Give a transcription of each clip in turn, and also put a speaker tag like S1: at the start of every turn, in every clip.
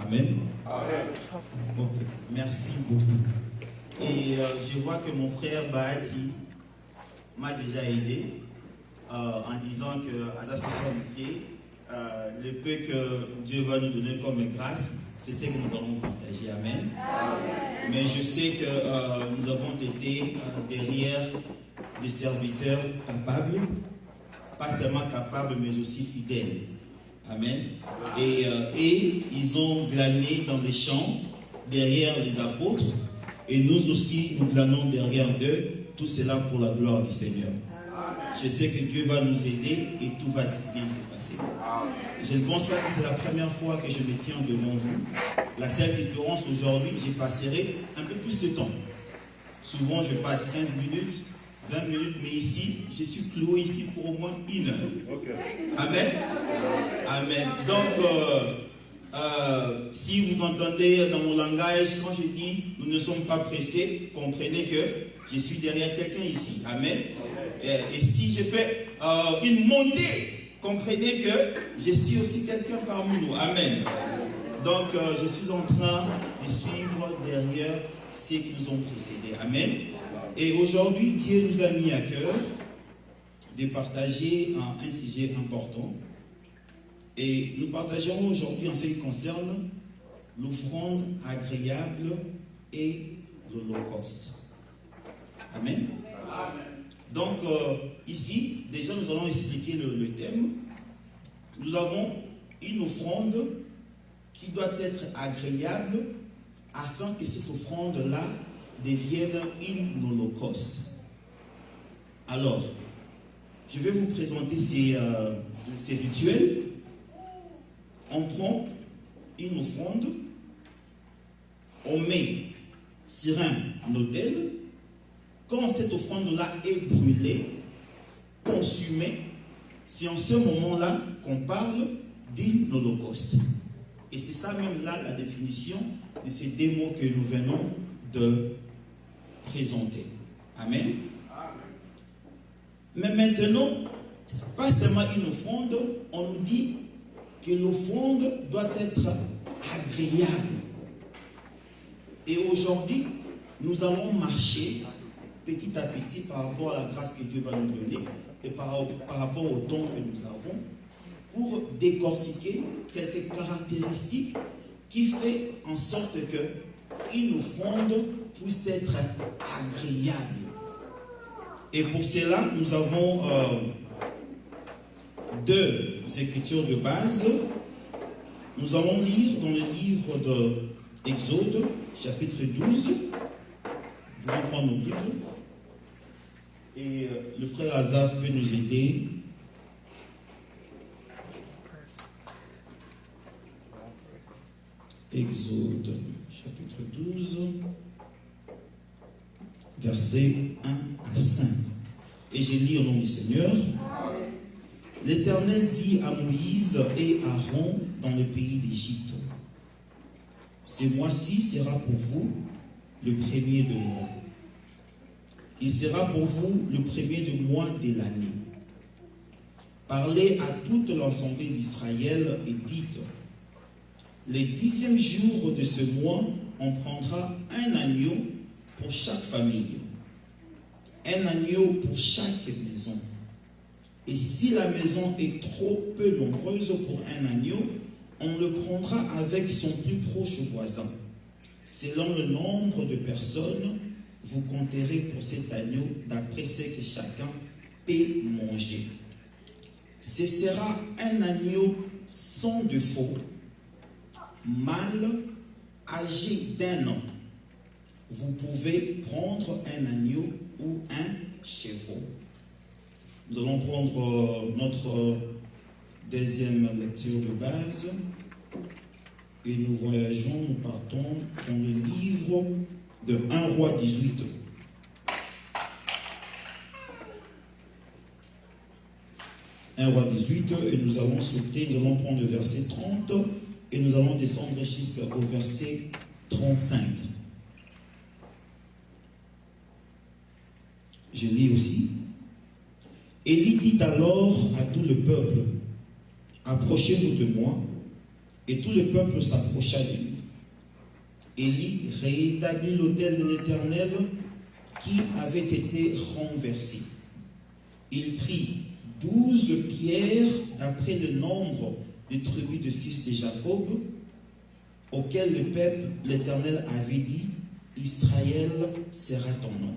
S1: Amen.
S2: Amen.
S1: Ok, merci beaucoup. Et je vois que mon frère Bahati m'a déjà aidé en disant que à sa pied, le peu que Dieu va nous donner comme grâce, c'est ce que nous allons partager. Amen.
S2: Amen.
S1: Mais je sais que nous avons été derrière des serviteurs capables, pas seulement capables, mais aussi fidèles. Amen. Et ils ont glané dans les champs derrière les apôtres, et nous aussi, nous glanons derrière eux, tout cela pour la gloire du Seigneur. Je sais que Dieu va nous aider et tout va bien se passer. Je ne pense pas que c'est la première fois que je me tiens devant vous. La seule différence aujourd'hui, j'y passerai un peu plus de temps. Souvent, je passe 15 minutes, 20 minutes, mais ici, je suis cloué ici pour au moins 1 heure. Okay. Amen. Amen. Donc, si vous entendez dans mon langage, quand je dis nous ne sommes pas pressés, comprenez que je suis derrière quelqu'un ici. Amen. Et si je fais une montée, comprenez que je suis aussi quelqu'un parmi nous. Amen. Donc, je suis en train de suivre derrière ceux qui nous ont précédés. Amen. Et aujourd'hui, Dieu nous a mis à cœur de partager un sujet important. Et nous partagerons aujourd'hui en ce qui concerne l'offrande agréable et l'Holocauste. Amen. Amen. Donc, ici, déjà, nous allons expliquer le thème. Nous avons une offrande qui doit être agréable afin que cette offrande-là devienne un holocauste. Alors, je vais vous présenter ces rituels. On prend une offrande, on met sur un autel. Quand cette offrande-là est brûlée, consumée, c'est en ce moment-là qu'on parle d'un holocauste. Et c'est ça même là la définition de ces deux mots que nous venons de présenter. Amen. Mais maintenant, pas seulement une offrande, on nous dit que l'offrande doit être agréable. Et aujourd'hui, nous allons marcher petit à petit par rapport à la grâce que Dieu va nous donner et par rapport au don que nous avons pour décortiquer quelques caractéristiques qui fait en sorte que une offrande puisse être agréable. Et pour cela, nous avons deux écritures de base. Nous allons lire dans le livre de Exode, chapitre 12. Vous pouvez prendre nos Bibles. Et le frère Azaf peut nous aider. Exode, chapitre 12, versets 1 à 5. Et je lis au nom du Seigneur. L'Éternel dit à Moïse et à Aaron dans le pays d'Égypte: ce mois-ci sera pour vous le premier de mois. Il sera pour vous le premier de mois de l'année. Parlez à toute l'assemblée d'Israël et dites: le 10e jour de ce mois, on prendra un agneau pour chaque famille, un agneau pour chaque maison. Et si la maison est trop peu nombreuse pour un agneau, on le prendra avec son plus proche voisin. Selon le nombre de personnes, vous compterez pour cet agneau d'après ce que chacun peut manger. Ce sera un agneau sans défaut, mâle, âgé d'1 an. Vous pouvez prendre un agneau ou un chevreau. Nous allons prendre notre deuxième lecture de base et nous voyageons, nous partons dans le livre de 1 Roi 18. Un Roi 18, et nous allons sauter, nous allons prendre le verset 30 et nous allons descendre jusqu'au verset 35. Je lis aussi. Élie dit alors à tout le peuple: approchez-vous de moi. Et tout le peuple s'approcha de lui. Élie réétablit l'autel de l'Éternel qui avait été renversé. Il prit 12 pierres d'après le nombre des tribus de fils de Jacob, auxquelles le peuple, l'Éternel avait dit, Israël sera ton nom.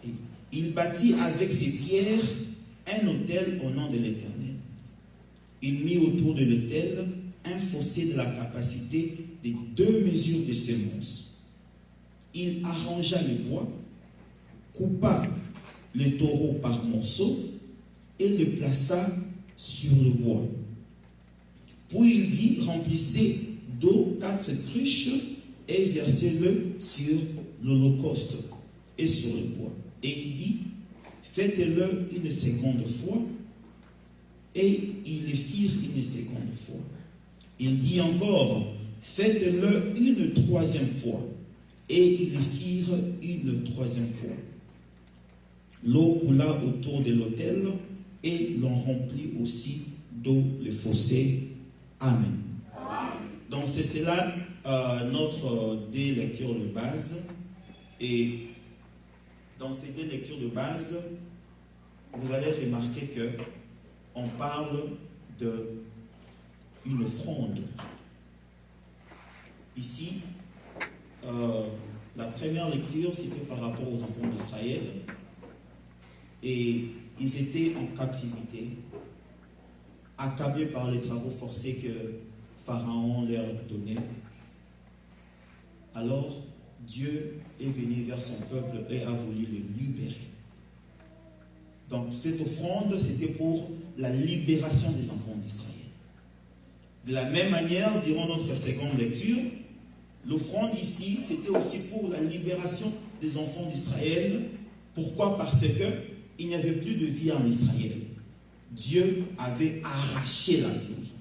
S1: Et il bâtit avec ces pierres un autel au nom de l'Éternel. Il mit autour de l'autel un fossé de la capacité de 2 mesures de semences. Il arrangea le bois, coupa le taureau par morceaux et le plaça sur le bois. Puis il dit, remplissez d'eau 4 cruches et versez-le sur l'holocauste et sur le bois. Et il dit, faites-le une seconde fois. Et ils le firent une seconde fois. Il dit encore, faites-le une 3e fois. Et ils le firent une 3e fois. L'eau coula autour de l'autel et l'on remplit aussi d'eau le fossé. Amen. Donc c'est cela notre deux lectures de base. Et dans ces 2 lectures de base, vous allez remarquer que on parle d'une offrande. Ici, la première lecture, c'était par rapport aux enfants d'Israël. Et ils étaient en captivité, accablés par les travaux forcés que Pharaon leur donnait. Alors, Dieu est venu vers son peuple et a voulu le libérer. Donc, cette offrande, c'était pour la libération des enfants d'Israël. De la même manière, durant notre seconde lecture, l'offrande ici, c'était aussi pour la libération des enfants d'Israël. Pourquoi? Parce que il n'y avait plus de vie en Israël. Dieu avait arraché la pluie.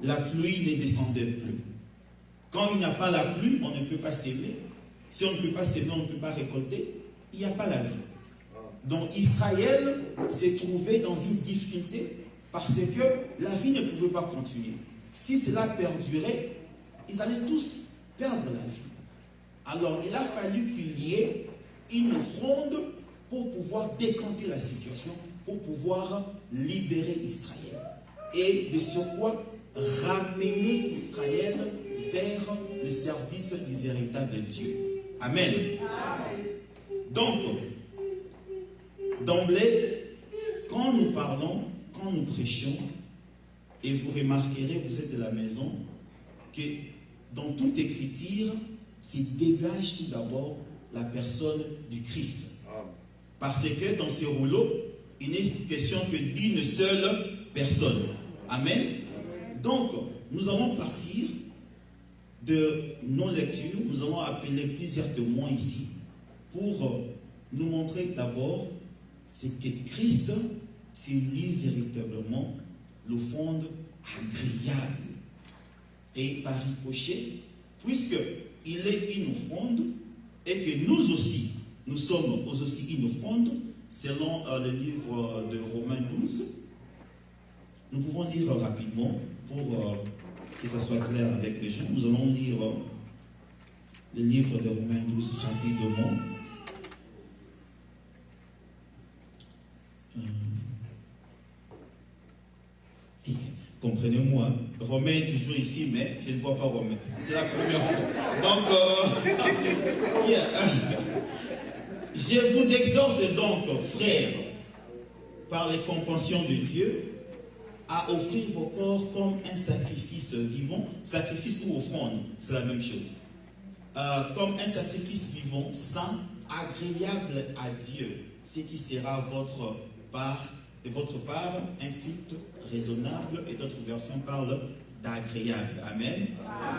S1: La pluie ne descendait plus. Quand il n'y a pas la pluie, on ne peut pas s'aimer. Si on ne peut pas s'aimer, on ne peut pas récolter. Il n'y a pas la vie. Donc Israël s'est trouvé dans une difficulté parce que la vie ne pouvait pas continuer. Si cela perdurait, ils allaient tous perdre la vie. Alors il a fallu qu'il y ait une offrande pour pouvoir décanter la situation, pour pouvoir libérer Israël. Et de surcroît, ramener Israël vers le service du véritable Dieu. Amen. Donc, d'emblée, quand nous parlons, quand nous prêchons, et vous remarquerez, vous êtes de la maison, que dans toute écriture, s'il dégage tout d'abord la personne du Christ. Parce que dans ces rouleaux, il n'est question que d'une seule personne. Amen. Donc, nous allons partir de nos lectures. Nous allons appeler plusieurs témoins ici pour nous montrer d'abord c'est que Christ, c'est lui véritablement l'offrande agréable. Et par ricochet, puisqu'il est une offrande et que nous aussi, nous sommes aussi une offrande, selon le livre de Romains 12, nous pouvons lire rapidement pour que ça soit clair avec les gens. Nous allons lire le livre de Romains 12 rapidement. Comprenez-moi, Romain est toujours ici, mais je ne vois pas Romain. C'est la première fois. Donc, je vous exhorte donc, frères, par les compassions de Dieu, à offrir vos corps comme un sacrifice vivant, sacrifice ou offrande, c'est la même chose. Comme un sacrifice vivant, saint, agréable à Dieu, ce qui sera de votre part un culte raisonnable, et d'autres versions parlent d'agréable. Amen.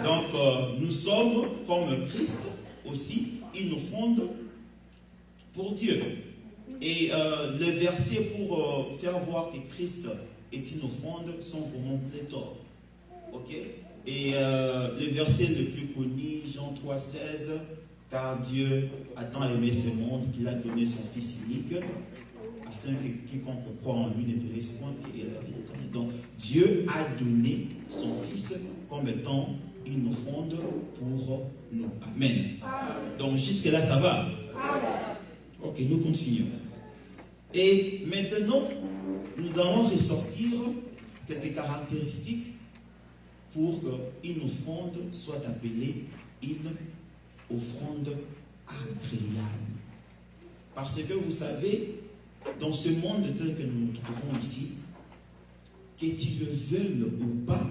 S1: Donc nous sommes comme Christ aussi une offrande pour Dieu. Et les versets pour faire voir que Christ est une offrande sont vraiment pléthores. Ok? Et le verset le plus connu, Jean 3,16, car Dieu a tant aimé ce monde qu'il a donné son Fils unique, afin que quiconque croit en lui ne périsse point, qu'il ait la vie éternelle. Donc, Dieu a donné son Fils comme étant une offrande pour nous. Amen. Donc, jusque-là, ça va. Ok, nous continuons. Et maintenant, nous allons ressortir quelques caractéristiques pour qu'une offrande soit appelée une offrande agréable. Parce que vous savez, dans ce monde tel que nous nous trouvons ici, que tu le veuilles ou pas,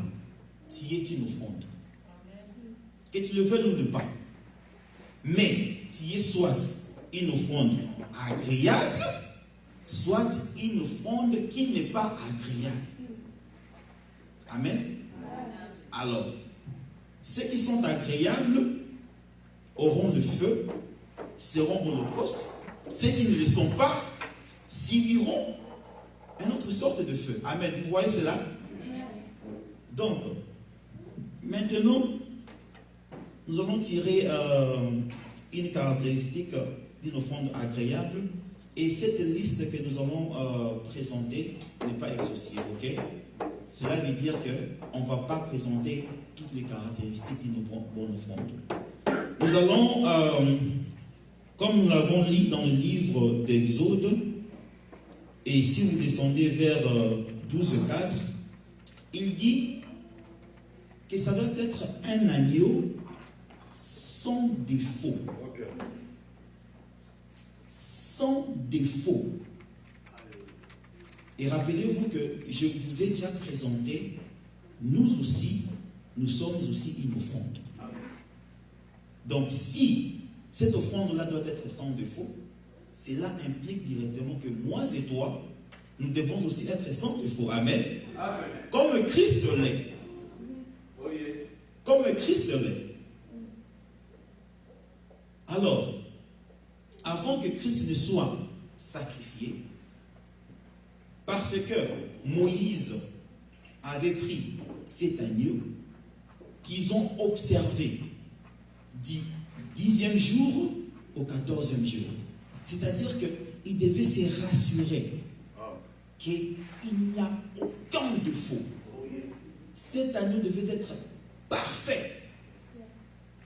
S1: tu es une offrande. Que tu le veuilles ou pas. Mais tu es soit une offrande agréable, soit une offrande qui n'est pas agréable. Amen. Alors, ceux qui sont agréables auront le feu, seront holocaustes. Ceux qui ne le sont pas subiront une autre sorte de feu. Amen. Vous voyez cela? Donc, maintenant, nous allons tirer une caractéristique d'une offrande agréable. Et cette liste que nous allons présenter n'est pas exhaustive, ok? Cela veut dire qu'on ne va pas présenter toutes les caractéristiques d'une bonne offrande. Nous allons, comme nous l'avons lu dans le livre d'Exode, et si vous descendez vers 12:4, il dit que ça doit être un agneau sans défaut. Sans défaut. Et rappelez-vous que je vous ai déjà présenté, nous aussi, nous sommes aussi une offrande. Donc si cette offrande-là doit être sans défaut, cela implique directement que moi et toi, nous devons aussi être sans défaut. Amen. Amen. Comme Christ l'est. Oh yes. Comme Christ l'est. Alors, avant que Christ ne soit sacrifié, parce que Moïse avait pris cet agneau qu'ils ont observé du 10e jour au 14e jour. C'est-à-dire qu'il devait se rassurer qu'il n'y a aucun défaut. Cet agneau devait être parfait.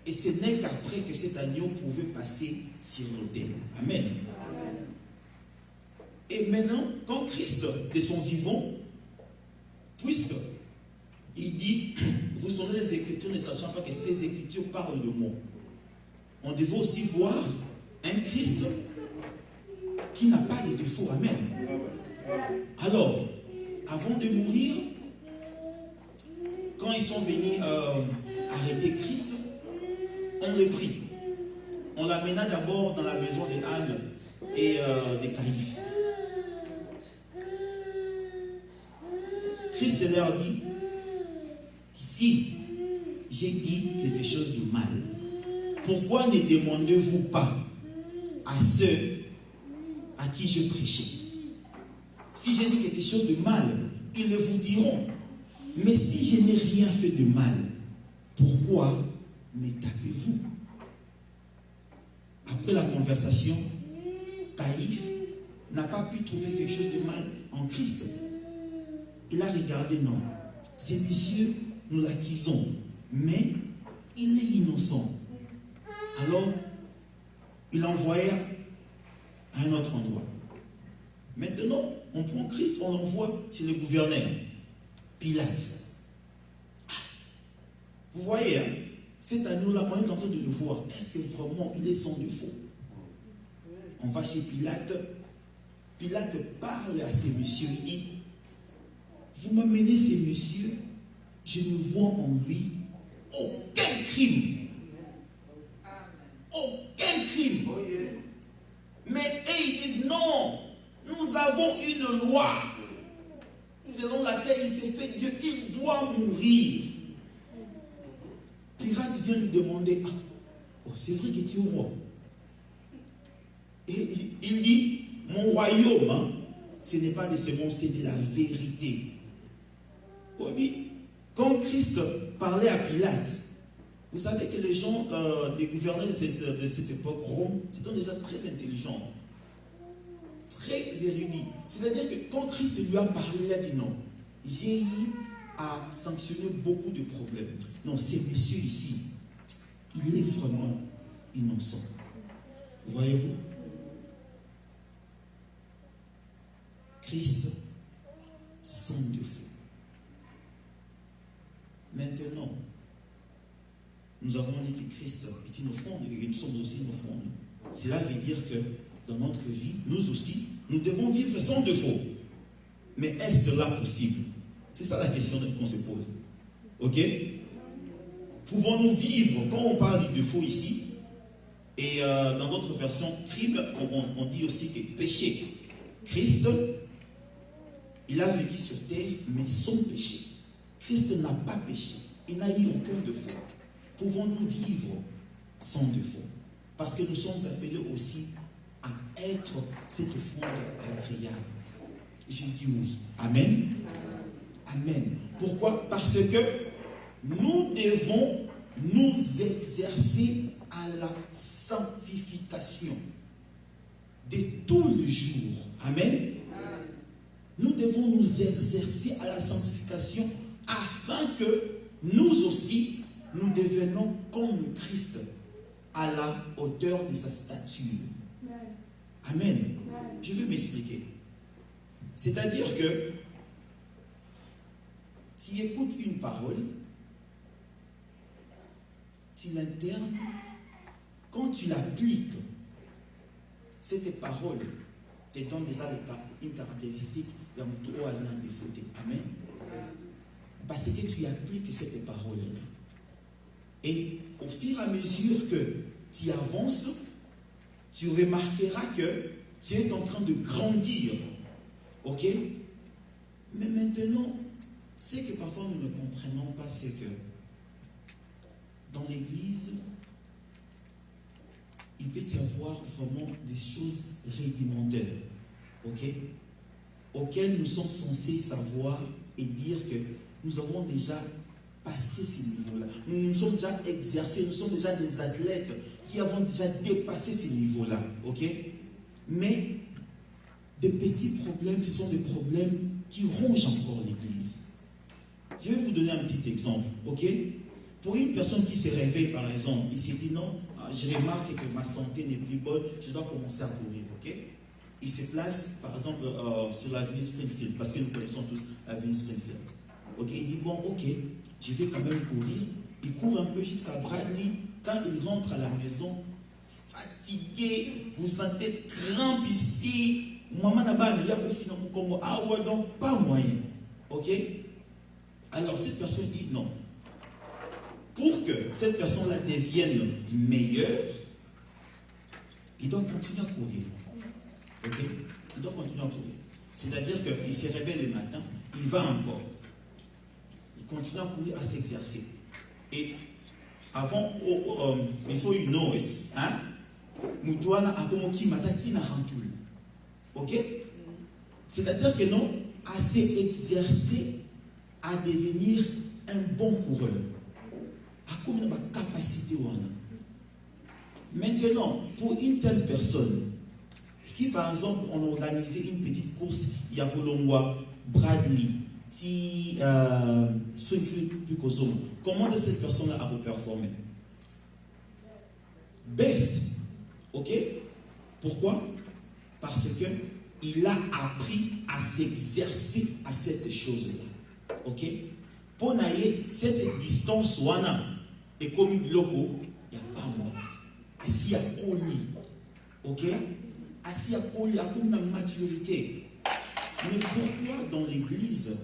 S1: Et ce n'est qu'après que cet agneau pouvait passer sur l'autel. Amen. Et maintenant, quand Christ, de son vivant, puisque il dit, vous sondez les Écritures ne sachant pas que ces Écritures parlent de moi, on devait aussi voir un Christ qui n'a pas de défaut. Amen. Alors, avant de mourir, quand ils sont venus arrêter Christ, on le prit. On l'amena d'abord dans la maison de Anne et de Caïphe. Christ leur dit, si j'ai dit quelque chose de mal, pourquoi ne demandez-vous pas à ceux à qui je prêchais? Si j'ai dit quelque chose de mal, ils le vous diront. Mais si je n'ai rien fait de mal, pourquoi me tapez-vous? Après la conversation, Caïphe n'a pas pu trouver quelque chose de mal en Christ. Il a regardé, non, ce monsieur, nous l'accusons, mais il est innocent. Alors, il envoya à un autre endroit. Maintenant, on prend Christ, on l'envoie chez le gouverneur, Pilate. Vous voyez, hein, cet agneau-là, on est en train de le voir. Est-ce que vraiment il est sans défaut? On va chez Pilate. Pilate parle à ces messieurs. Il dit, vous m'amenez ces messieurs, je ne vois en lui aucun crime. Aucun crime. Mais ils disent non, nous avons une loi selon laquelle il s'est fait Dieu, il doit mourir. Pilate vient lui demander, oh, c'est vrai que tu es roi. Et il dit, mon royaume, hein, ce n'est pas de ce monde, c'est de la vérité. Oui, quand Christ parlait à Pilate, vous savez que les gens, les gouverneurs de cette époque, Rome, c'était déjà très intelligents. très érudit. C'est-à-dire que quand Christ lui a parlé, il a dit non. J'ai eu à sanctionner beaucoup de problèmes. Non, ces messieurs ici, il est vraiment innocent. Voyez-vous? Christ sans défaut. Maintenant, nous avons dit que Christ est une offrande et nous sommes aussi une offrande. Cela veut dire que dans notre vie, nous aussi, nous devons vivre sans défaut. Mais est-ce cela possible? C'est ça la question qu'on se pose. Ok? Pouvons-nous vivre, quand on parle du défaut ici, et dans d'autres versions, crime, on dit aussi que péché. Christ, il a vécu sur terre, mais sans péché. Christ n'a pas péché. Il n'a eu aucun défaut. Pouvons-nous vivre sans défaut? Parce que nous sommes appelés aussi à être cette offrande agréable. Je dis oui. Amen. Amen. Pourquoi? Parce que nous devons nous exercer à la sanctification de tous les jours. Amen. Nous devons nous exercer à la sanctification afin que nous aussi, nous devenons comme le Christ à la hauteur de sa stature. Amen. Je vais m'expliquer. C'est-à-dire que tu écoutes une parole, tu l'internes, quand tu l'appliques, cette parole te donne déjà une caractéristique d'un au hasard de faute. Amen. Parce que tu appliques cette parole-là. Et au fur et à mesure que tu avances, tu remarqueras que tu es en train de grandir. Ok? Mais maintenant, ce que parfois nous ne comprenons pas, c'est que dans l'église, il peut y avoir vraiment des choses rudimentaires, ok, auxquelles nous sommes censés savoir et dire que nous avons déjà passé ces niveaux-là. Nous nous sommes déjà exercés, nous sommes déjà des athlètes qui avons déjà dépassé ces niveaux-là, ok. Mais des petits problèmes, ce sont des problèmes qui rongent encore l'église. Je vais vous donner un petit exemple, ok. Pour une personne qui se réveille, par exemple, il s'est dit non, je remarque que ma santé n'est plus bonne, je dois commencer à courir, ok? Il se place, par exemple, sur l'avenue Springfield, parce que nous connaissons tous l'avenue Springfield. Ok? Il dit bon, ok, je vais quand même courir. Il court un peu jusqu'à Bradley. Quand il rentre à la maison, fatigué, vous sentez crampe ici. Maman n'a pas ah ouais, donc pas moyen. Ok? Alors cette personne dit non. Pour que cette personne-là devienne meilleure, il doit continuer à courir. Ok? Il doit continuer à courir. C'est-à-dire qu'il se réveille le matin, il va encore. Il continue à courir, à s'exercer. Et avant, il faut une autre. Hein? Ok? C'est-à-dire que non, à s'exercer, à devenir un bon coureur. À ma capacité. Maintenant, pour une telle personne, si par exemple on organisait une petite course, il y a Bolongwa, Bradley, Springfield, comment cette personne-là a performé? Best. Ok? Pourquoi? Parce qu'il a appris à s'exercer à cette chose-là. Ok? Pour naïe, cette distance, et comme loco, il n'y a pas moi. Assis à colis. Ok? Assis à colis, à comme une maturité. Mais pourquoi dans l'église,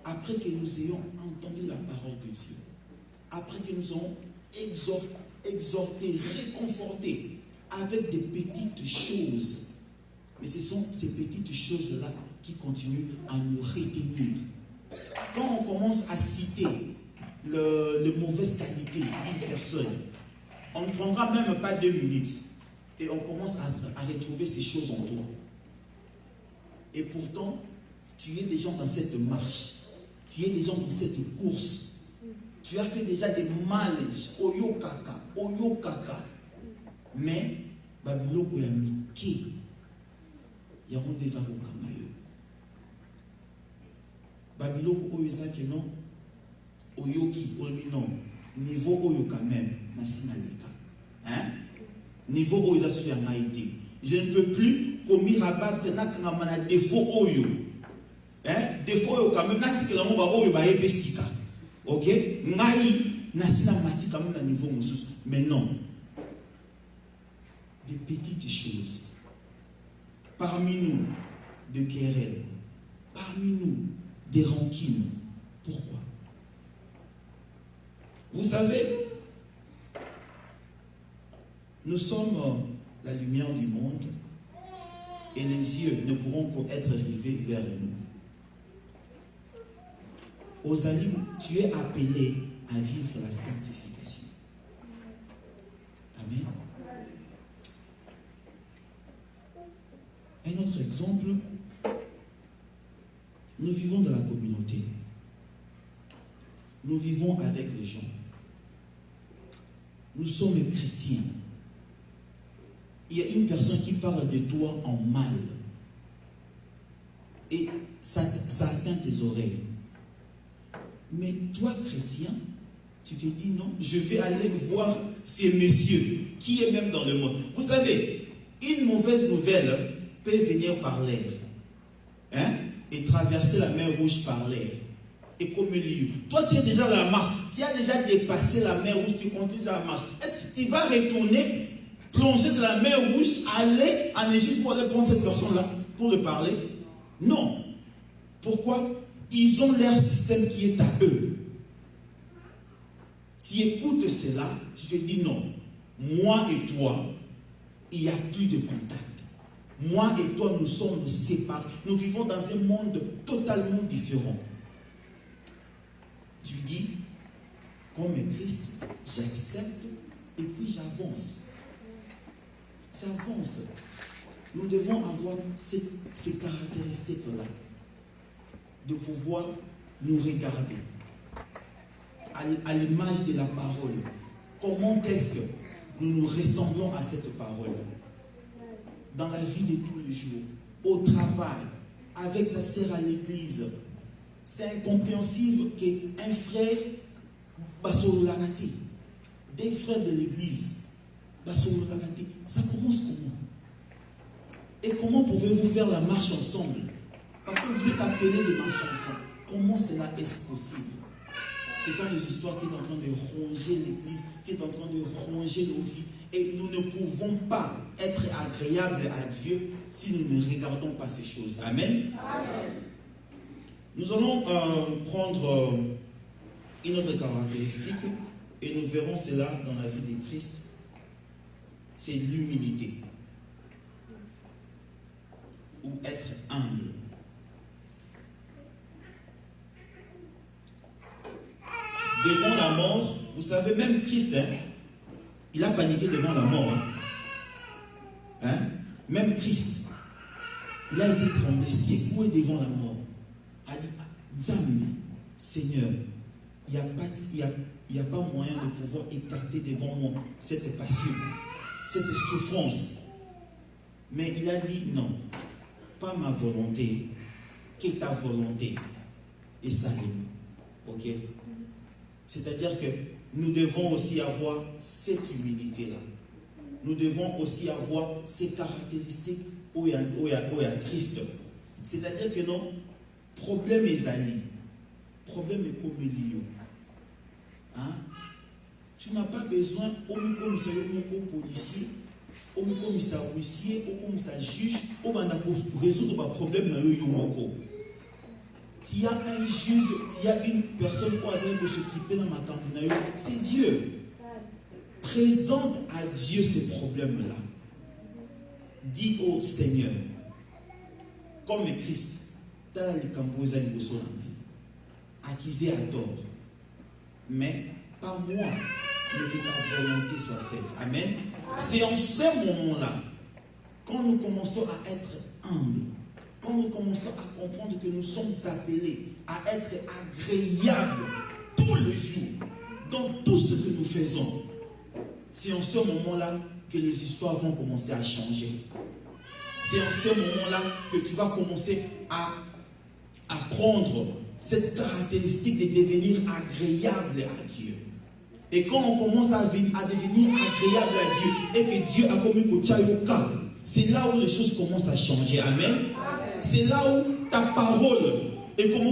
S1: après que nous ayons entendu la parole de Dieu, après que nous avons exhorté, réconforté avec des petites choses, mais ce sont ces petites choses-là qui continuent à nous retenir. Quand on commence à citer les mauvaises qualités d'une personne, on ne prendra même pas 2 minutes et on commence à retrouver ces choses en toi. Et pourtant, tu es déjà dans cette marche, tu es déjà dans cette course. Tu as fait déjà des mileage, oyo kaka. Mais, babiloko ya mike, il y a des avocats. Babylone oyezaki non oyoki non niveau oyo quand même nasinalika hein niveau oyo sur maïté je ne peux plus commis rabattre na kangama défaut oyo hein défaut oyo quand même natikela mo ba oyo ba yebesika OK ngai nasina mati quand même na niveau mususu mais non des petites choses parmi nous de querelles parmi nous des rancines. Pourquoi? Vous savez, nous sommes la lumière du monde et les yeux ne pourront qu'être rivés vers nous. Osalim, tu es appelé à vivre la sanctification. Amen. Un autre exemple, nous vivons dans la communauté. Nous vivons avec les gens. Nous sommes chrétiens. Il y a une personne qui parle de toi en mal. Et ça atteint tes oreilles. Mais toi, chrétien, tu te dis non, je vais aller voir ces messieurs qui est même dans le monde. Vous savez, une mauvaise nouvelle peut venir par l'air. Hein? Et traverser la mer rouge par l'air. Et comme milieu. Toi, tu es déjà dans la marche. Tu as déjà dépassé la mer rouge, tu continues la marche. Est-ce que tu vas retourner, plonger de la mer rouge, aller en Égypte pour aller prendre cette personne-là, pour le parler? Non. Pourquoi? Ils ont leur système qui est à eux. Tu écoutes cela, tu te dis non. Moi et toi, il n'y a plus de contact. Moi et toi, nous sommes séparés. Nous vivons dans un monde totalement différent. Tu dis, comme Christ, j'accepte et puis j'avance. J'avance. Nous devons avoir ces caractéristiques-là. De pouvoir nous regarder à l'image de la parole. Comment est-ce que nous nous ressemblons à cette parole? Dans la vie de tous les jours, au travail, avec ta sœur à l'église. C'est incompréhensible qu'un frère Basololagati, des frères de l'église Basololagati, ça commence comment? Et comment pouvez-vous faire la marche ensemble? Parce que vous êtes appelés de marcher ensemble. Comment cela est possible? Ce sont des histoires qui sont en train de ronger l'église, qui sont en train de ronger nos vies. Et nous ne pouvons pas être agréables à Dieu si nous ne regardons pas ces choses. Amen. Amen. Nous allons prendre une autre caractéristique et nous verrons cela dans la vie de Christ. C'est l'humilité. Ou être humble. Devant la mort, vous savez, même Christ, hein, il a paniqué devant la mort. Hein? Même Christ, il a été tremblé, secoué devant la mort. Il a dit, Seigneur, il n'y a pas moyen de pouvoir écarter devant moi cette passion, cette souffrance. Mais il a dit, non, pas ma volonté, que ta volonté. Et ça est. Ok? C'est-à-dire que nous devons aussi avoir cette humilité-là. Nous devons aussi avoir ces caractéristiques où il y a Christ. C'est-à-dire que non, problème est ali. Problème est comme milieu. Hein? Tu n'as pas besoin, comme ça, policier, comme ça, huissier, comme ça, juge, pour résoudre un problème dans le il y a un juge, il y a une personne qui peut s'occuper dans ma campagne, c'est Dieu. Présente à Dieu ces problèmes-là. Dis au Seigneur, comme Christ, accusé à tort. Mais pas moi, mais que ta volonté soit faite. Amen. C'est en ce moment-là, quand nous commençons à être humbles, quand nous commençons à comprendre que nous sommes appelés à être agréables tous les jours, dans tout ce que nous faisons, c'est en ce moment-là que les histoires vont commencer à changer. c'est en ce moment-là que tu vas commencer à apprendre cette caractéristique de devenir agréable à Dieu. Et quand on commence à devenir agréable à Dieu et que Dieu a commis Kochayoka, c'est là où les choses commencent à changer. Amen. C'est là où ta parole est comme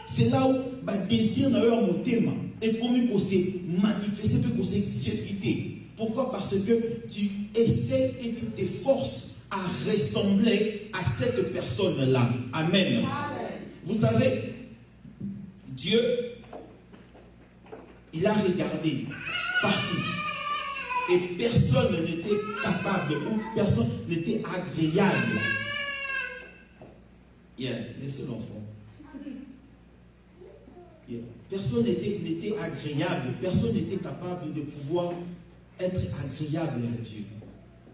S1: c'est là où le désir dans leur motema est comme qu'on s'est manifesté, qu'on s'est exécuté. Pourquoi? Parce que tu essaies et tu t'efforces à ressembler à cette personne-là. Amen. Vous savez, Dieu, il a regardé partout. Et personne n'était capable ou personne n'était agréable. Laissez l'enfant. Personne n'était agréable. Personne n'était capable de pouvoir être agréable à Dieu.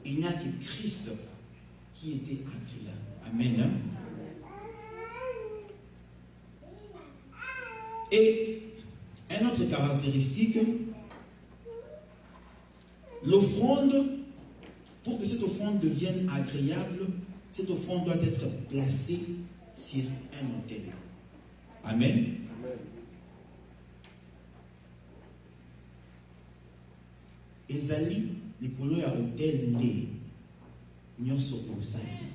S1: Il n'y a que Christ qui était agréable. Amen. Et une autre caractéristique, l'offrande, pour que cette offrande devienne agréable, cette offrande doit être placée sur un autel. Amen. Ezali, les couleurs à autel nde, nyonso kosali.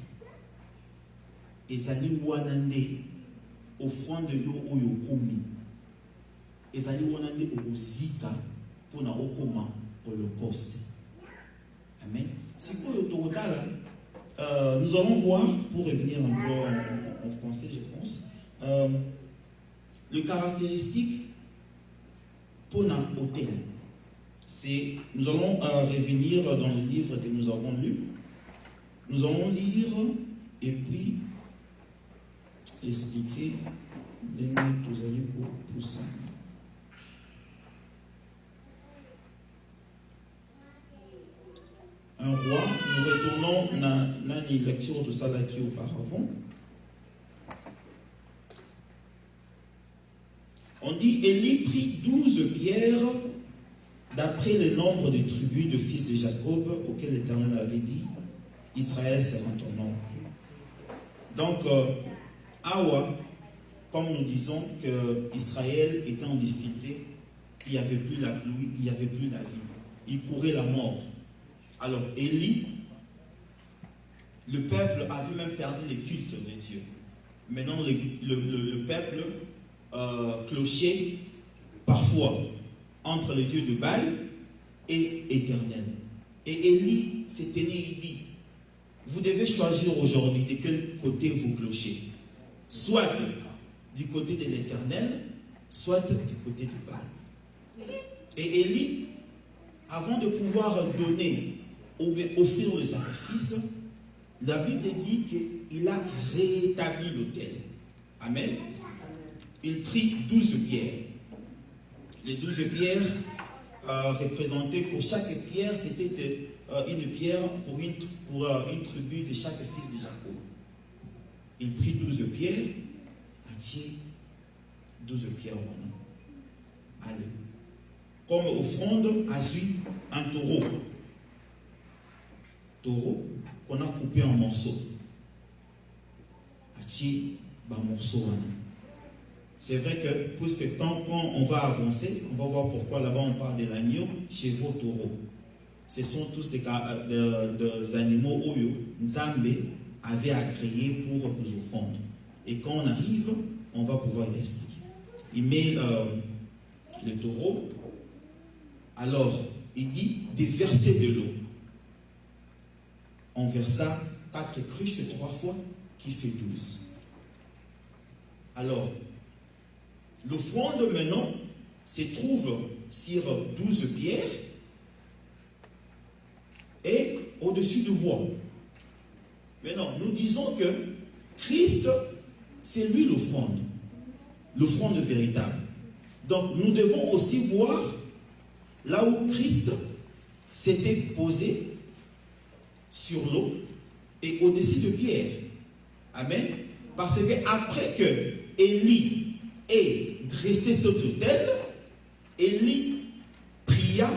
S1: Ezali wanande, offrande yo oyo komi. Ezali wanande ozika pour na okoma holocauste. Amen. C'est quoi le nous allons voir, pour revenir un peu en français, je pense, le caractéristique pour un hôtel. Nous allons revenir dans le livre que nous avons lu. Nous allons lire et puis expliquer pour ça. Un roi, nous retournons dans les lectures de Salaki auparavant. On dit, Élie prit 12 pierres d'après le nombre de tribus de fils de Jacob auxquels l'Éternel avait dit, Israël sera ton nom. Donc, Awa, comme nous disons que Israël était en difficulté, il n'y avait plus la pluie, il n'y avait plus la vie. Il courait la mort. Alors, Élie, le peuple avait même perdu le culte de Dieu. Maintenant, le peuple clochait parfois entre le Dieu de Baal et Éternel. Et Élie s'est tenu, il dit, vous devez choisir aujourd'hui de quel côté vous clochez. Soit du côté de l'Éternel, soit du côté de Baal. Et Élie, avant de pouvoir donner, offrir le sacrifice, la Bible dit qu'il a rétabli l'autel. Amen. Il prit 12 pierres. Les 12 pierres représentaient, pour chaque pierre, c'était une pierre pour une tribu de chaque fils de Jacob. Il prit 12 pierres, à 12 pierres. Allez. Comme offrande, a un taureau. Taureau qu'on a coupé en morceaux. C'est vrai que, puisque tant qu'on va avancer, on va voir pourquoi là-bas on parle de l'agneau, chevaux, taureaux. Ce sont tous des animaux où Nzambe avait à créer pour nos offrandes. Et quand on arrive, on va pouvoir l'expliquer. Il met le taureau. Alors, il dit de verser de l'eau. On versa 4 cruches 3 fois, qui fait 12. Alors, l'offrande maintenant se trouve sur 12 pierres et au-dessus du bois. Maintenant, nous disons que Christ, c'est lui l'offrande véritable. Donc, nous devons aussi voir là où Christ s'était posé sur l'eau et au-dessus de pierre. Amen. Parce que après que Élie ait dressé cet autel, Élie pria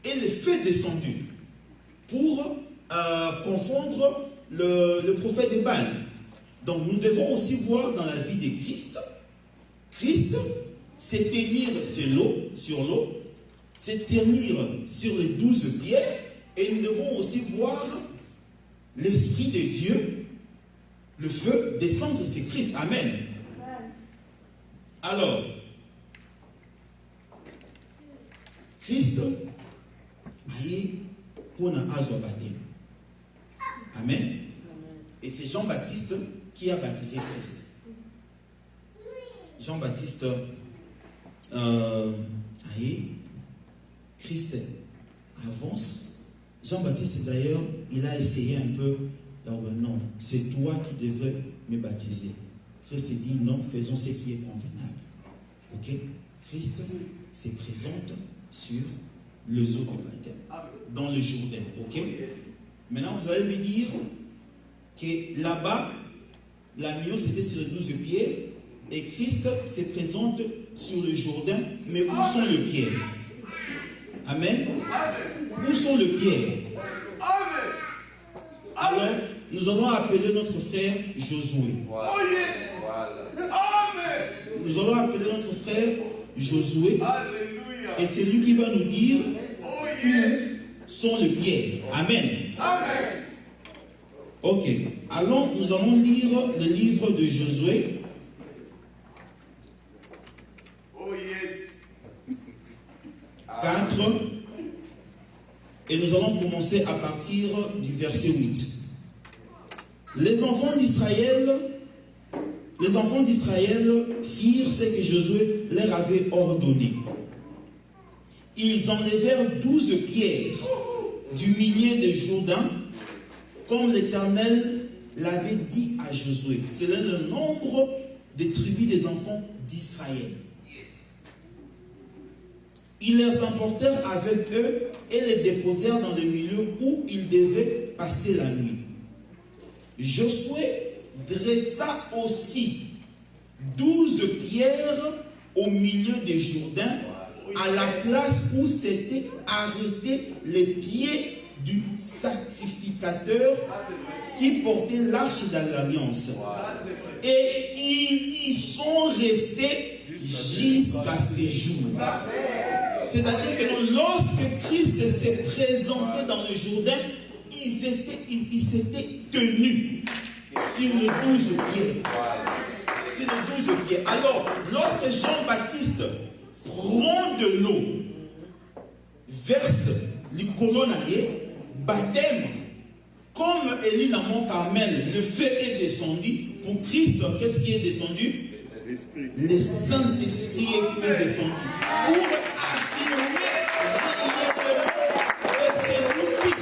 S1: et le feu descendu pour confondre le prophète de Baal. Donc nous devons aussi voir dans la vie de Christ, Christ, c'est tenir sur l'eau, c'est tenir sur les 12 pierres, et nous devons aussi voir l'Esprit de Dieu, le feu, descendre sur Christ. Amen. Alors, Christ, on a baptême. Amen. Et c'est Jean-Baptiste qui a baptisé Christ. Jean-Baptiste, Christ avance. Jean-Baptiste d'ailleurs, il a essayé un peu, non, c'est toi qui devrais me baptiser. Christ dit non, faisons ce qui est convenable. Ok? Christ se présente sur le eau du baptême, dans le Jourdain. Ok? Maintenant, vous allez me dire que là-bas, l'agneau c'était sur les 12 pieds et Christ se présente sur le Jourdain, mais où sont les pieds? Amen. Où sont les pieds? Alors, nous allons appeler notre frère Josué. Nous allons appeler notre frère Josué. Et c'est lui qui va nous dire où sont les pieds. Amen. Ok. Alors, nous allons lire le livre de Josué. Et nous allons commencer à partir du verset 8. Les enfants d'Israël firent ce que Josué leur avait ordonné. Ils enlevèrent 12 pierres du milieu de Jourdain, comme l'Éternel l'avait dit à Josué. C'est le nombre des tribus des enfants d'Israël. Ils les emportèrent avec eux et les déposèrent dans le milieu où ils devaient passer la nuit. Josué dressa aussi 12 pierres au milieu des Jourdains, à la place où s'étaient arrêtés les pieds du sacrificateur qui portait l'arche de l'alliance. Et ils y sont restés jusqu'à ces jours. C'est-à-dire que lorsque Christ s'est présenté dans le Jourdain, ils s'étaient tenus sur les 12 pieds. Sur les 12 pieds. Alors, lorsque Jean-Baptiste prend de l'eau, verse le colonnaire, baptême, comme Élie dans Mont Carmel, le feu est descendu. Pour Christ, qu'est-ce qui est descendu? Le Saint-Esprit est descendu. Pour affirmer réellement que c'est aussi,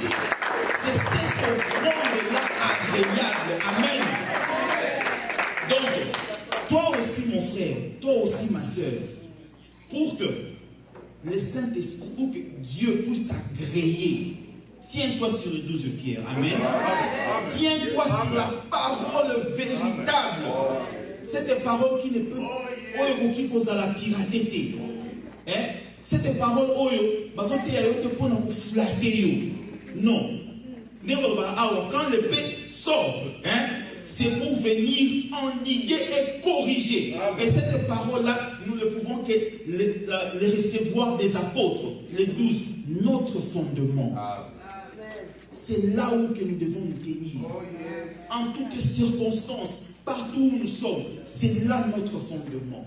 S1: c'est cette offrande-là agréable. Amen. Donc, toi aussi mon frère, toi aussi ma soeur, pour que le Saint-Esprit, pour que Dieu puisse t'agréer, tiens-toi sur les 12 pierres. Amen. Tiens-toi sur la parole véritable. Cette parole qui ne peut qui cause à la pirateté. Cette parole non. Quand le paix sort, c'est pour venir endiguer et corriger. Et cette parole-là, nous ne pouvons que les recevoir des apôtres, les 12, notre fondement. C'est là où que nous devons nous tenir. En toutes circonstances, partout où nous sommes, c'est là notre fondement.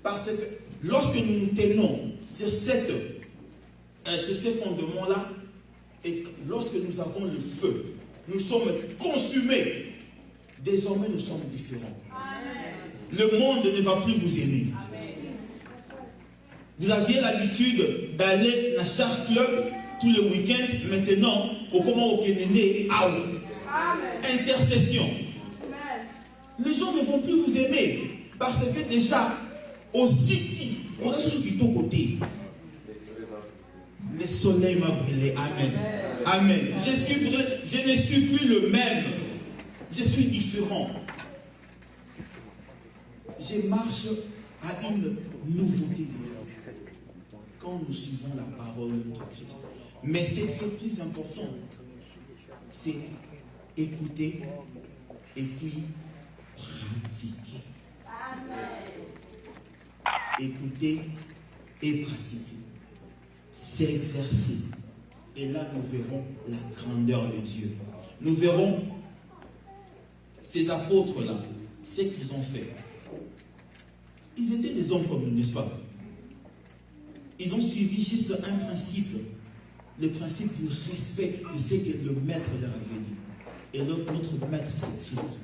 S1: Parce que lorsque nous nous tenons sur ces fondements-là, et lorsque nous avons le feu, nous sommes consumés. Désormais, nous sommes différents. Le monde ne va plus vous aimer. Vous aviez l'habitude d'aller dans chaque club tous les week-ends. Maintenant, au comment au Kénéné, intercession. Les gens ne vont plus vous aimer. Parce que déjà, aussi, on reste sur du côté. Le soleil m'a brûlé. Amen. Amen. Je ne suis plus le même. Je suis différent. Je marche à une nouveauté de vie quand nous suivons la parole de Christ. Mais c'est très plus important. c'est écouter et puis pratiquer. Écouter et pratiquer. S'exercer. Et là, nous verrons la grandeur de Dieu. Nous verrons ces apôtres-là, ce qu'ils ont fait. Ils étaient des hommes comme nous, n'est-ce pas? Ils ont suivi juste un principe, le principe du respect de ce que le maître leur avait dit. Et notre maître, c'est Christ.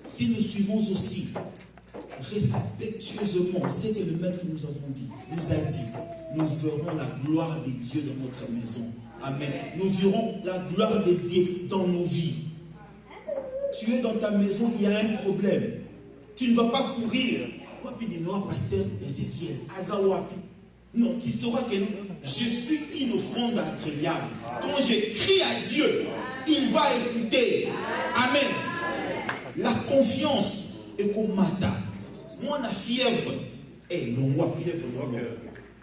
S1: Si nous suivons aussi respectueusement ce que le maître nous a dit, nous verrons la gloire de Dieu dans notre maison. Amen. Nous verrons la gloire de Dieu dans nos vies. Tu es dans ta maison, il y a un problème. Tu ne vas pas courir. Pasteur Ézéchiel, Azawapi. Non, tu sauras que je suis une offrande agréable. Quand je crie à Dieu, il va écouter. Amen. La confiance est comme Mata. Moi, la fièvre. Eh, non, moi, fièvre.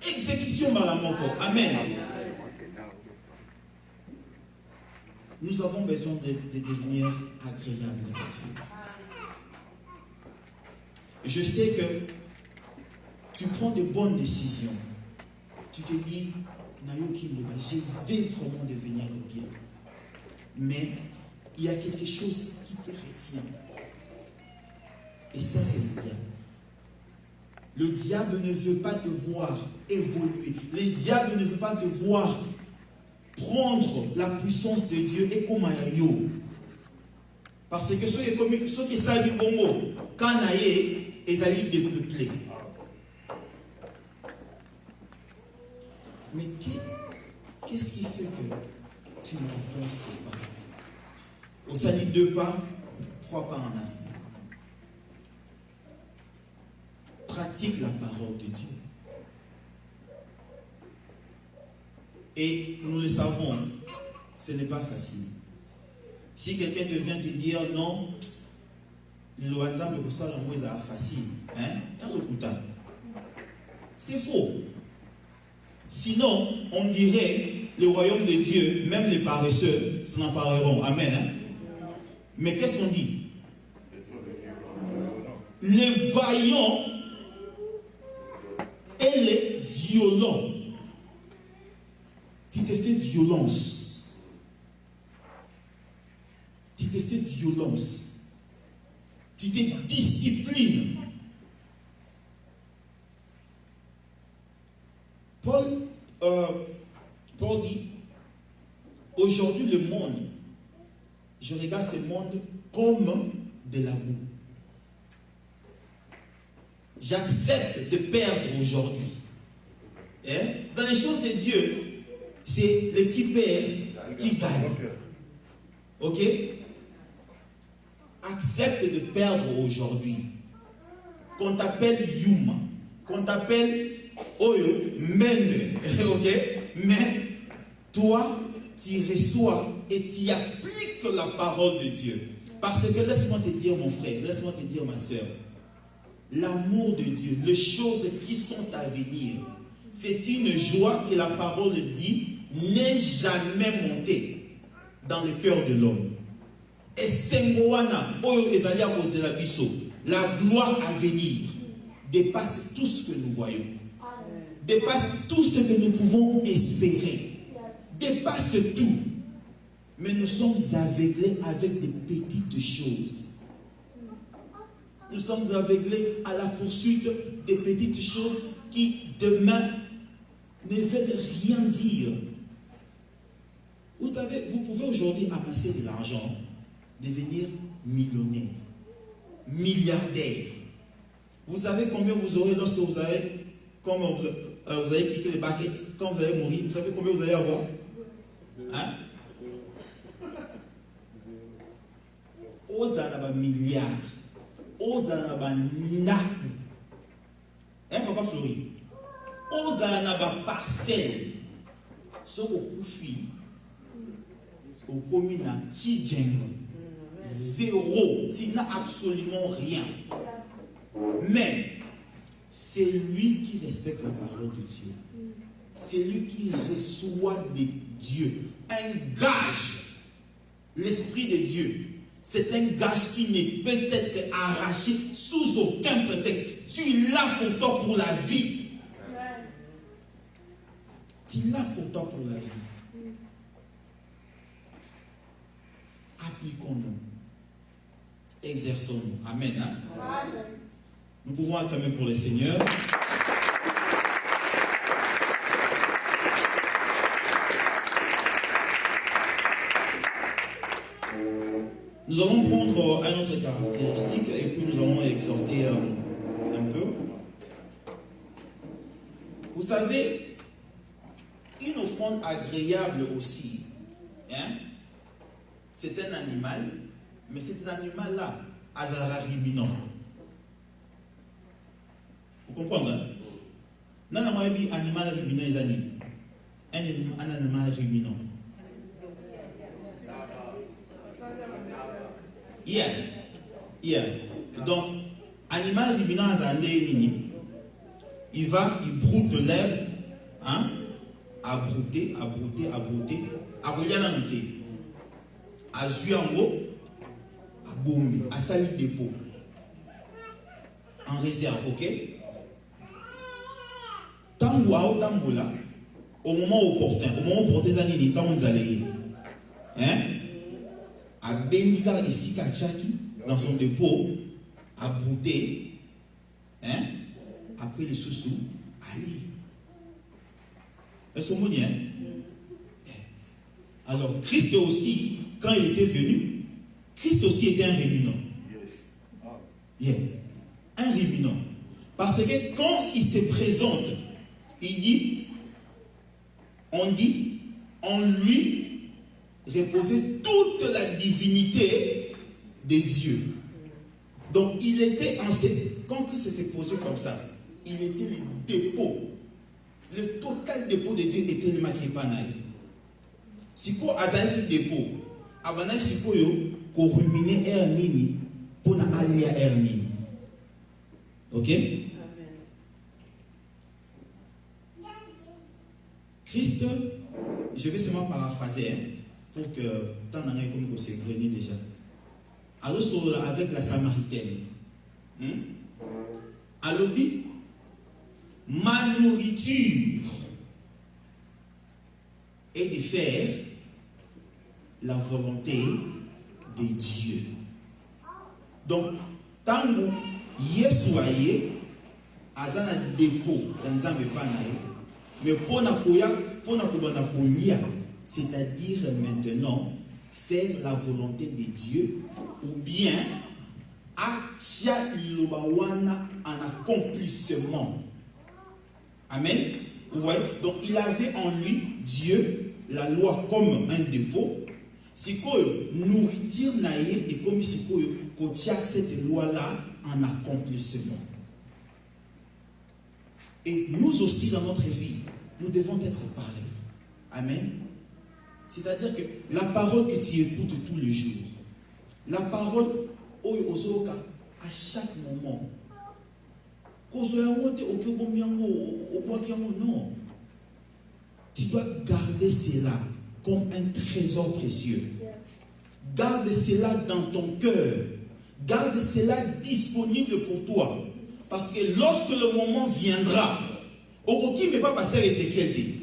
S1: Exécution, Malamoko. Amen. Nous avons besoin de devenir agréables à Dieu. Je sais que tu prends de bonnes décisions. Tu te dis, Nayoki, je vais vraiment devenir bien. Mais il y a quelque chose qui te retient. Et ça, c'est le diable. Le diable ne veut pas te voir évoluer. Le diable ne veut pas te voir prendre la puissance de Dieu et comme un yo. Parce que ceux qui savent du bongo, quand naïe, ils allaient dépeuplés. Mais qu'est-ce qui fait que tu n'avances pas? Au salut 2 pas, 3 pas en arrière. Pratique la parole de Dieu. Et nous le savons, ce n'est pas facile. Si quelqu'un te vient te dire non, le WhatsApp est facile, hein? C'est faux. Sinon, on dirait le royaume de Dieu, même les paresseux s'en empareront. Amen. Hein? Mais qu'est-ce qu'on dit? Les vaillants et les violents. Tu te fais violence. Tu te fais violence. Tu te disciplines. Paul dit, aujourd'hui le monde, je regarde ce monde comme de la boue. J'accepte de perdre aujourd'hui. Hein? Dans les choses de Dieu, c'est l'équipe qui gagne. Ok? Accepte de perdre aujourd'hui. Qu'on t'appelle Yuma, qu'on t'appelle Oyo, Mende. Ok? Mais toi, tu reçois et tu appliques la parole de Dieu. Parce que laisse-moi te dire, mon frère, laisse-moi te dire, ma soeur, l'amour de Dieu, les choses qui sont à venir, c'est une joie que la parole dit n'est jamais montée dans le cœur de l'homme. Et Sengoana, la gloire à venir dépasse tout ce que nous voyons, dépasse tout ce que nous pouvons espérer, dépasse tout. Mais nous sommes aveuglés avec des petites choses. Nous sommes aveuglés à la poursuite des petites choses qui demain ne veulent rien dire. Vous savez, vous pouvez aujourd'hui amasser de l'argent, devenir millionnaire, milliardaire. Vous savez combien vous aurez lorsque vous allez, vous allez cliquer les buckets, quand vous allez mourir, vous savez combien vous allez avoir? Hein? Ozana milliard, Ozana naku. Hein, papa Flori? Ozana parcelle. Ce qu'on fait, au commune Chidjengo. Zéro. Tu n'as absolument rien. Mais c'est lui qui respecte la parole de Dieu. C'est lui qui reçoit de Dieu un gage l'Esprit de Dieu, c'est un gage qui ne peut être arraché sous aucun prétexte. Tu es là pour toi pour la vie. Tu es là pour toi pour la vie. Appliquons-nous. Exerçons-nous. Amen. Hein? Amen. Nous pouvons acclamer pour le Seigneur. Nous allons prendre un autre caractéristique et puis nous allons exhorter un peu. Vous savez, une offrande agréable aussi, hein, c'est un animal, mais c'est un animal-là, azara ruminant. Vous comprenez? Hein? Non, non, moi, je dis animal ruminant, les amis. Un animal ruminant. Yeah. Donc, animal ruminant à il broute de l'herbe, hein, à brouter, à regarder à zuango, à bombi, à sali dépôt, en réserve, ok? Tant là, au moment opportun, quand on allait, hein? À Bendiga ici dans son dépôt, à brouter, hein? Après le sous-sous, allez. Elles sont bonnes, hein? Alors, Christ aussi, quand il était venu, Christ aussi était un ruminant. Yeah. Un ruminant. Parce que quand il se présente, il dit, on dit, en lui, reposait toute la divinité de Dieu. Donc il était quand Christ s'est posé comme ça, il était le dépôt, le total dépôt de Dieu était le maquipanaï. Si quoi azali dépôt, abana si quoi yo ko ruminer ernini pour na alia ernini. Ok? Christ, je vais seulement paraphraser, hein, pour que tant d'années comme c'est grenier déjà. Alors avec la Samaritaine, à l'obi, ma nourriture est de faire la volonté de Dieu. Donc, tant que Yesuaye, azana dépôt dans Nzambe panaye, mais pour na koya, c'est-à-dire maintenant faire la volonté de Dieu ou bien achia ilobawana en accomplissement. Amen. Vous voyez? Donc il avait en lui Dieu, la loi comme un dépôt. Si quoi nourriture naïe et comme si quoi kotia cette loi-là en accomplissement. Et nous aussi dans notre vie, nous devons être pareils. Amen. C'est-à-dire que la parole que tu écoutes tous les jours, la parole à chaque moment, non, tu dois garder cela comme un trésor précieux. Garde cela dans ton cœur. Garde cela disponible pour toi. Parce que lorsque le moment viendra, qui ne peut pas passer à Ézéchiel dit,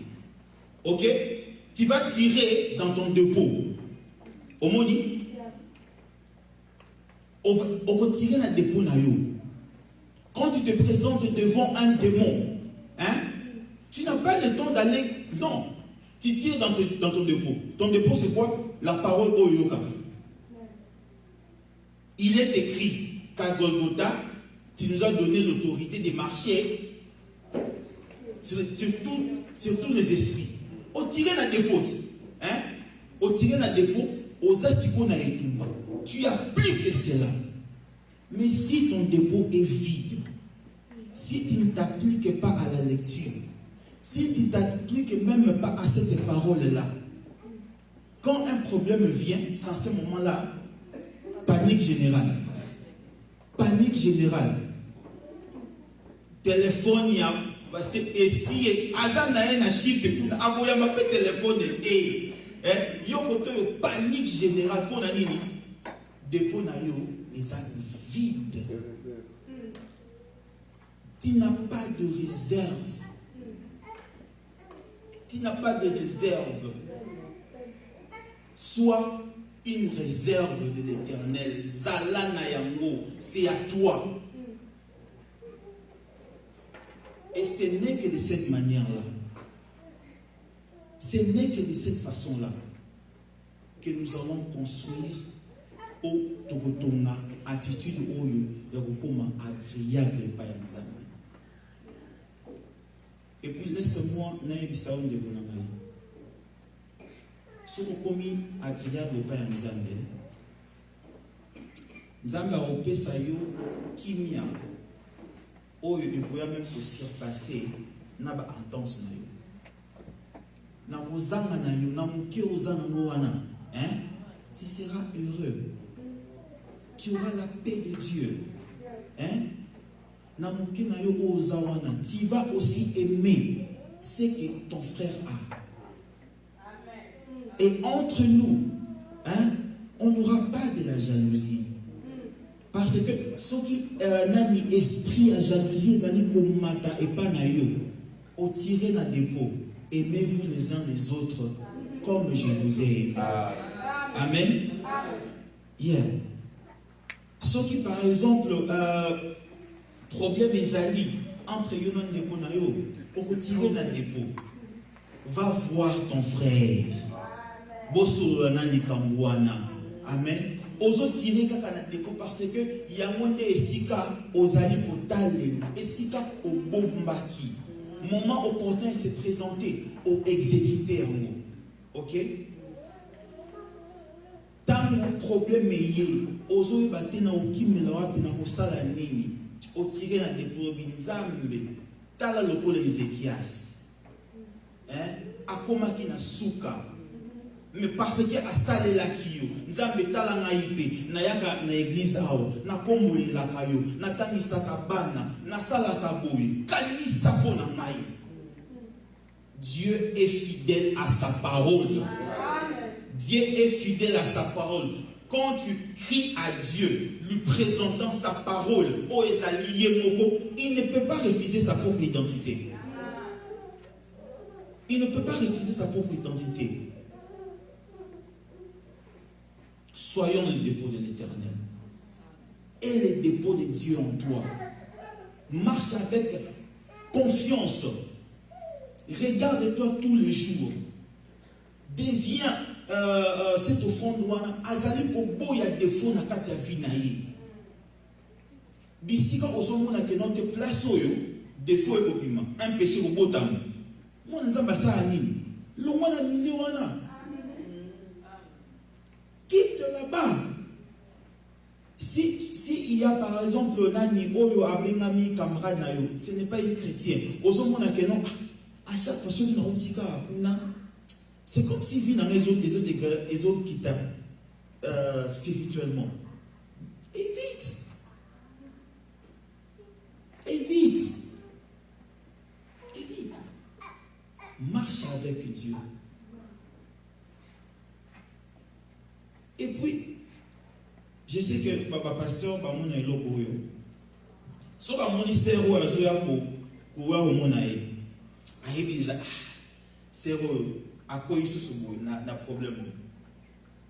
S1: ok? Tu vas tirer dans ton dépôt. Au moni, on va tirer dans le dépôt. Quand tu te présentes devant un démon, hein, tu n'as pas le temps d'aller. Non, tu tires dans ton dépôt. Ton dépôt, c'est quoi? La parole Oyoka. Il est écrit qu'à Golgotha, tu nous as donné l'autorité de marcher sur tous les esprits. Au tirer dans le dépôt, hein? Au tirer dans le dépôt, aux astikos na etumba. Tu appliques cela. Mais si ton dépôt est vide, si tu ne t'appliques pas à la lecture, si tu ne t'appliques même pas à cette parole-là, quand un problème vient, c'est à ce moment-là, panique générale. Panique générale. Téléphone, il y a. Et si Azanaï n'a chiffre, Aboyama peut téléphoner et Yo koto yo panique générale pour la nini. Dépôt na yo est vide. Tu n'as pas de réserve. Tu n'as pas de réserve. Sois une réserve de l'Éternel. Zalana yango, c'est à toi. Et ce n'est que de cette manière-là. Ce n'est que de cette façon-là que nous allons construire au Togotonga attitude oyo yakokoma agréable par Nzambe. Et puis laisse-moi naebisa onde konanga. Ce komi agréable par Nzambe. Nzambe a opesa yo kimia oyo ekoya même ko surpasser na ba intense na yo. Na kozanga na yo na muke ozanga wana, hein? Tu seras heureux. Tu auras la paix de Dieu. Hein? Tu vas aussi aimer ce que ton frère a. Et entre nous, hein, on n'aura pas de la jalousie. Parce que ce qui n'a ni esprit à jalousie, ils allaient comme mata et pas naïo. Au tirer dans dépôt, aimez-vous les uns les autres comme je vous ai aimé. Amen. Yeah. Ce qui, par exemple, problème est ali entre Yonan et Konayo, pour tirer dans le dépôt. Va voir ton frère. Bosso Nani Kambouana. Amen. Ozo tirer kaka na dépôt parce que yamonde esika ozali kotale esika obombaki. Moment opportun s'est présenté au exécuter en mot. OK? Tant mon problème est ozo ibate na okimela wapi na kosala nini otire na dépôt binzambe tala lokola Ezekias. Hein? Akomaki na suka. Mais parce que a salé la kiyo, nzambe tala ngaipe, na yaka na église ao, na komboli la kayo, na tangisa kabana, na sala kaboui, kanisa pona ngai. Dieu est fidèle à sa parole. Dieu est fidèle à sa parole. Quand tu cries à Dieu, lui présentant sa parole, oh ezali yemoko, il ne peut pas refuser sa propre identité. Il ne peut pas refuser sa propre identité. Soyons le dépôt de l'Éternel. Et le dépôt de Dieu en toi. Marche avec confiance. Regarde-toi tous les jours. Deviens cette offrande. Azali kobo ya défaut na kati ya vinayi. Bisika osomona ke non te place oyo défaut e kopima. Un péché au botam. Mona nzamba sa nini? Lo mwana mini wana. Quitte là-bas. Si il y a par exemple Nani Oyo Abengami camarade Nayo, ce n'est pas une chrétienne. À chaque fois, c'est comme si vit dans les autres qui t'aiment spirituellement. Évite. Évite. Évite. Marche avec Dieu. Et puis, je sais que Papa Pasteur, Bamon est loco. So Bamon sero azoya ko au monae. Aye déjà sero akoyi susubo na problème.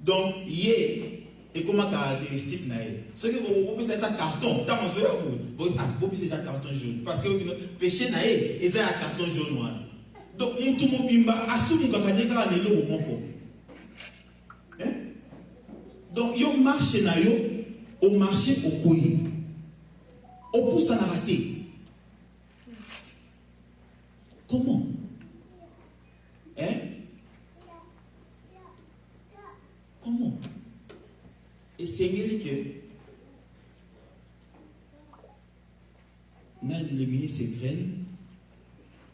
S1: Donc, yé et comment caractéristique nae. Ce que vous c'est un carton, ta mazoya vous c'est un carton jaune parce que péché nae et c'est un carton jaune. Donc, mutu mobimba asumu kakanyeka lelo moko. Donc, yo marché na yo, au marché au koyi. Au pousse à la rater. Comment? Hein? Comment? Et c'est que le ministre Grène,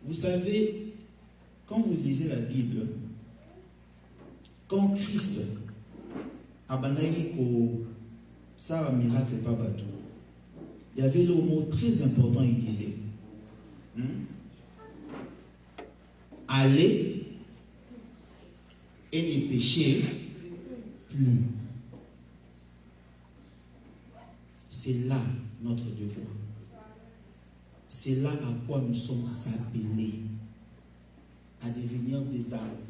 S1: vous savez, quand vous lisez la Bible, quand Christ Abanaï ko ça miracle pas bateau. Il y avait le mot très important, il disait allez et ne péchez plus. C'est là notre devoir. C'est là à quoi nous sommes appelés, à devenir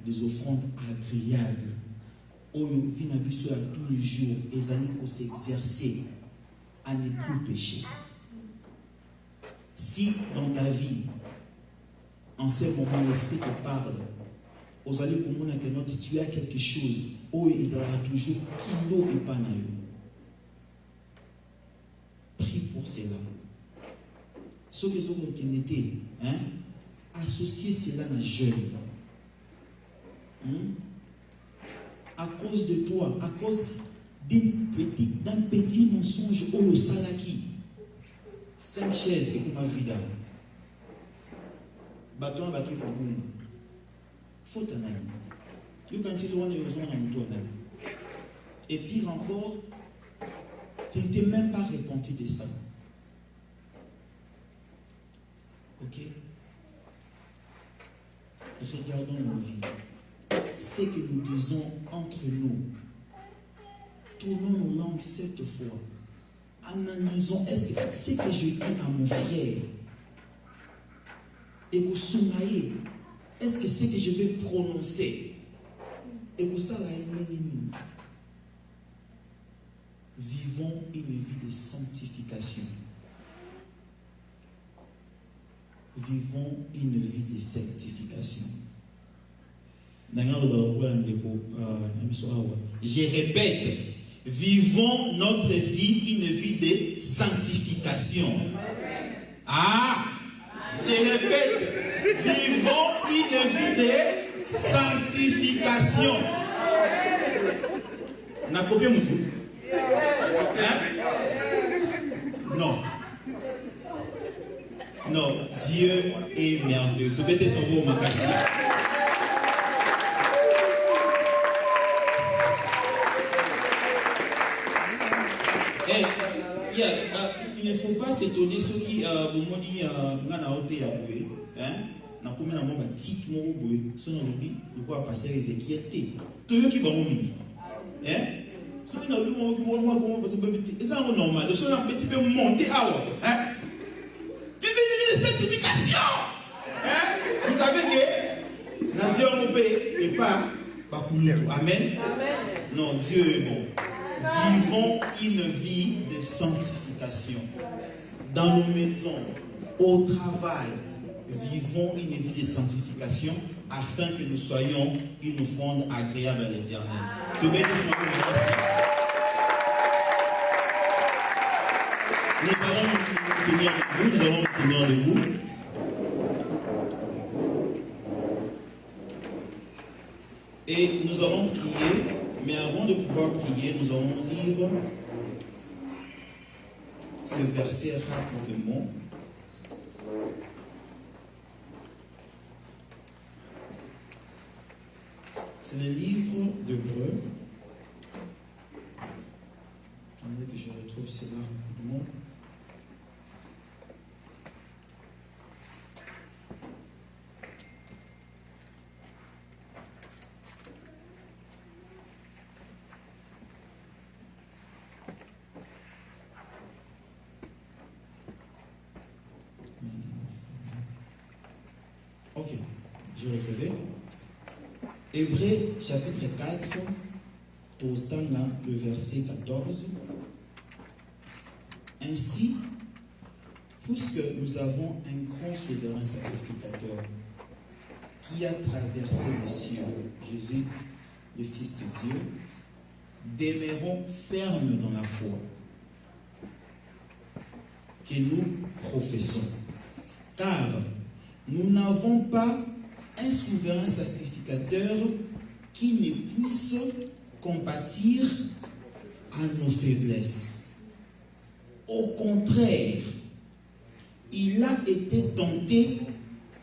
S1: des offrandes agréables. Où nous vivons tous les jours, et amis pour s'exercer à ne plus pécher. Si dans ta vie, en ce moment, l'Esprit te parle, aux alliés communs que tu as quelque chose, où il sera toujours kilo et panayo. Prie pour cela. Ce que vous n'étiez, associez cela à un jeune. À cause de toi, à cause d'un petit mensonge au salaki. 5 chaises et pour ma vida. Bâton bâti pour vous. Faut un ami. Tu can see one of et pire encore, tu n'étais même pas repenti de ça. Ok? Regardons nos vies. Ce que nous disons entre nous. Tournons nos langues cette fois. Analysons, est-ce que ce que je dis à mon frère et que soumaye, est-ce que ce que je vais prononcer et que ça vivons une vie de sanctification. Vivons une vie de sanctification. Je répète, vivons notre vie, une vie de sanctification. Ah, je répète, vivons une vie de sanctification. N'a copié mon tout? Non. Non, Dieu est merveilleux. Tu mettez son mot au makasi. Il ne faut pas s'étonner ceux qui bomoni ngana ote ya boye, na comme na moma tique mo boye, so na lobi, le quoi passer Ézéchiel té. Toyo ki bamomi. So na lobi mo comment passer vite. Et ça c'est normal. So na petit peu monter awa, vivez une certification. Vous savez que nation mon pays et pas bakulu. Amen. Non, Dieu est bon. Vivons une vie de sanctification. Dans nos maisons, au travail, vivons une vie de sanctification afin que nous soyons une offrande agréable à l'Éternel. Que béni soit le grâce. Nous allons nous tenir debout. Et nous allons prier. Mais avant de pouvoir prier, nous allons lire ce verset rapidement. C'est le livre d'Hébreux. Attendez que je retrouve cela rapidement. Ok, je vais retrouver. Hébreux chapitre 4, le verset 14. Ainsi, puisque nous avons un grand souverain sacrificateur qui a traversé les cieux, Jésus, le Fils de Dieu, demeurons fermes dans la foi que nous professons. Car nous n'avons pas un souverain sacrificateur qui ne puisse compatir à nos faiblesses. Au contraire, il a été tenté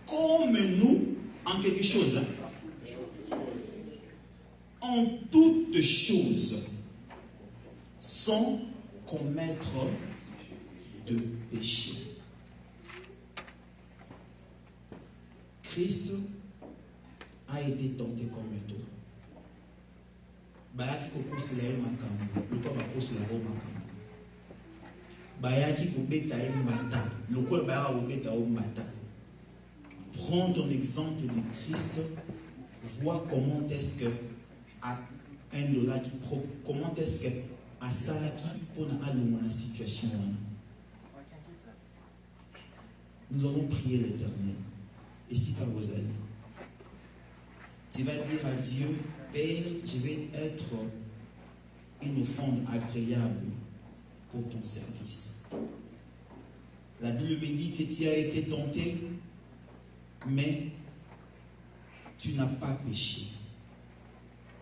S1: comme nous en quelque chose. En toutes choses, sans commettre de péché. Christ a été tenté comme toi. bayaki kokosela ye makambo lokola bakosela bo makambo bayaki kobeta ye mbata lokola bayaka kobeta yo mbata. Prends ton exemple de Christ, vois comment est-ce que à $1 qui comment est-ce que à salaki pour la situation. Nous allons prier l'Éternel. Et si tu vous allez, tu vas dire à Dieu, Père, je vais être une offrande agréable pour ton service. La Bible me dit que tu as été tenté, mais tu n'as pas péché.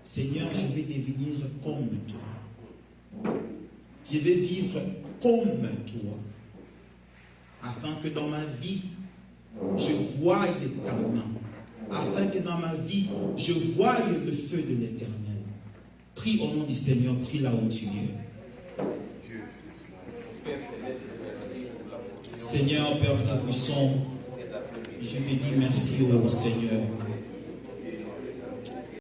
S1: Seigneur, je vais devenir comme toi. Je vais vivre comme toi. Afin que dans ma vie, je voie ta main. Afin que dans ma vie, je voie le feu de l'Éternel. Prie au nom du Seigneur, prie là où tu es. Seigneur, Père, nous puissons, je te dis merci au Seigneur.